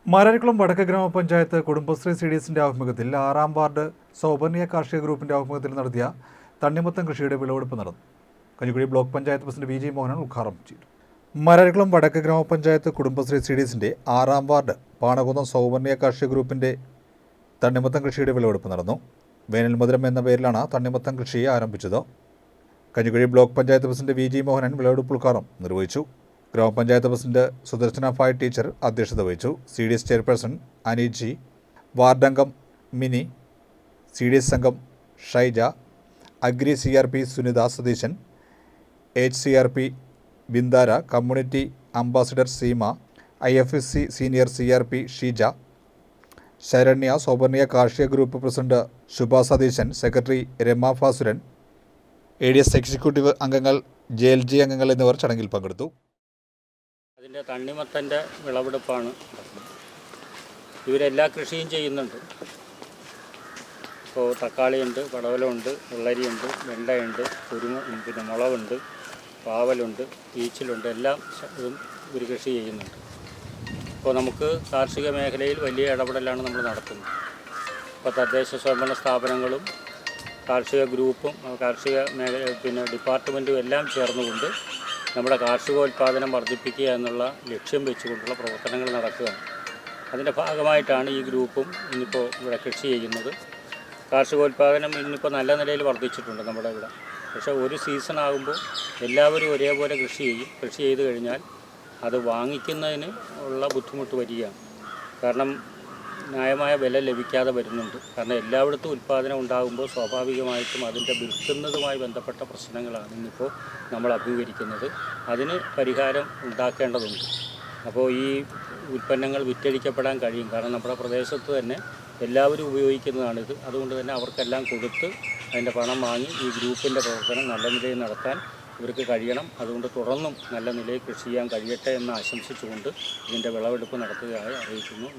മാരാരിക്കുളം വടക്ക് ഗ്രാമപഞ്ചായത്ത് കുടുംബശ്രീ CDSന്റെ ആഭിമുഖ്യത്തിൽ 6-ാം വാർഡ് സൗപർണിക കാർഷിക ഗ്രൂപ്പിന്റെ ആഭിമുഖ്യത്തിൽ നടത്തിയ തണ്ണിമത്തൻ കൃഷിയുടെ വിളവെടുപ്പ് നടന്നു. Kanjikuzhi block panchayat president VJ Mohanan ഉദ്ഘാടനം ചെയ്തു. മാരാരിക്കുളം വടക്ക് ഗ്രാമപഞ്ചായത്ത് കുടുംബശ്രീ CDSന്റെ 6-ാം വാർഡ് പാണകുന്നം സൗപർണിക കാർഷിക ഗ്രൂപ്പിന്റെ തണ്ണിമത്തൻ കൃഷിയുടെ വിളവെടുപ്പ് നടന്നു. വേനൽ മധുരം എന്ന പേരിലാണ് തണ്ണിമത്തൻ കൃഷിയെ ആരംഭിച്ചത്. Kanjikuzhi block panchayat president VJ Mohanan വിളവെടുപ്പ് ഉദ്ഘാടനം നിർവഹിച്ചു. ഗ്രാമപഞ്ചായത്ത് പ്രസിഡന്റ് സുദർശന ഫായ് ടീച്ചർ അധ്യക്ഷത വഹിച്ചു. CDS ചെയർപേഴ്സൺ അനീജി, വാർഡംഗം മിനി, CDS അംഗം Shaija, agri CRP Sunitha Satheeshan, HCRP ബിന്ദാര, community ambassador Seema, IFSC senior CRP Sheeja, Saranya, Sauparnika കാർഷിക group president Shubha Satheeshan, secretary Rama ഫാസുരൻ, ADS എക്സിക്യൂട്ടീവ് അംഗങ്ങൾ JLG അംഗങ്ങൾ എന്നിവർ ചടങ്ങിൽ പങ്കെടുത്തു. അതിൻ്റെ തണ്ണിമത്തൻ്റെ വിളവെടുപ്പാണ്. ഇവരെല്ലാ കൃഷിയും ചെയ്യുന്നുണ്ട്. ഇപ്പോൾ തക്കാളിയുണ്ട്, പടവലമുണ്ട്, വെള്ളരിയുണ്ട്, വെണ്ടയുണ്ട്, പിന്നെ മുളകുണ്ട്, പാവലുണ്ട്, ഈച്ചിലുണ്ട്, എല്ലാം ഇതും ഇവർ കൃഷി ചെയ്യുന്നുണ്ട്. അപ്പോൾ നമുക്ക് കാർഷിക മേഖലയിൽ വലിയ ഇടപെടലാണ് നമ്മൾ നടത്തുന്നത്. ഇപ്പോൾ തദ്ദേശ സ്വയംഭരണ സ്ഥാപനങ്ങളും കാർഷിക ഗ്രൂപ്പും കാർഷിക മേഖല ഡിപ്പാർട്ട്മെൻറ്റും എല്ലാം ചേർന്നുകൊണ്ട് നമ്മുടെ കാർഷികോൽപാദനം വർദ്ധിപ്പിക്കുക എന്നുള്ള ലക്ഷ്യം വെച്ചുകൊണ്ടുള്ള പ്രവർത്തനങ്ങൾ നടക്കുകയാണ്. അതിൻ്റെ ഭാഗമായിട്ടാണ് ഈ ഗ്രൂപ്പും ഇന്നിപ്പോൾ ഇവിടെ കൃഷി ചെയ്യുന്നത്. കാർഷികോൽപാദനം ഇന്നിപ്പോൾ നല്ല നിലയിൽ വർദ്ധിച്ചിട്ടുണ്ട് നമ്മുടെ ഇവിടെ. പക്ഷേ ഒരു സീസൺ ആകുമ്പോൾ എല്ലാവരും ഒരേപോലെ കൃഷി ചെയ്യും. കൃഷി ചെയ്ത് കഴിഞ്ഞാൽ അത് വാങ്ങിക്കുന്നതിന് ഉള്ള ബുദ്ധിമുട്ട് വരികയാണ്. കാരണം ന്യായമായ വില ലഭിക്കാതെ വരുന്നുണ്ട്. കാരണം എല്ലായിടത്തും ഉൽപ്പാദനം ഉണ്ടാകുമ്പോൾ സ്വാഭാവികമായിട്ടും അതിൻ്റെ വിൽക്കുന്നതുമായി ബന്ധപ്പെട്ട പ്രശ്നങ്ങളാണ് ഇന്നിപ്പോൾ നമ്മൾ അഭിമുഖീകരിക്കുന്നത്. അതിന് പരിഹാരം ഉണ്ടാക്കേണ്ടതുണ്ട്. അപ്പോൾ ഈ ഉൽപ്പന്നങ്ങൾ വിറ്റഴിക്കപ്പെടാൻ കഴിയും. കാരണം നമ്മുടെ പ്രദേശത്ത് തന്നെ എല്ലാവരും ഉപയോഗിക്കുന്നതാണിത്. അതുകൊണ്ട് തന്നെ അവർക്കെല്ലാം കൊടുത്ത് അതിൻ്റെ പണം വാങ്ങി ഈ ഗ്രൂപ്പിൻ്റെ പ്രവർത്തനം നല്ല നിലയിൽ നടത്താൻ ഇവർക്ക് കഴിയണം. അതുകൊണ്ട് തുടർന്നും നല്ല നിലയിൽ കൃഷി ചെയ്യാൻ കഴിയട്ടെ എന്ന് ആശംസിച്ചുകൊണ്ട് ഇതിൻ്റെ വിളവെടുപ്പ് നടത്തുകയായി അറിയിക്കുന്നു.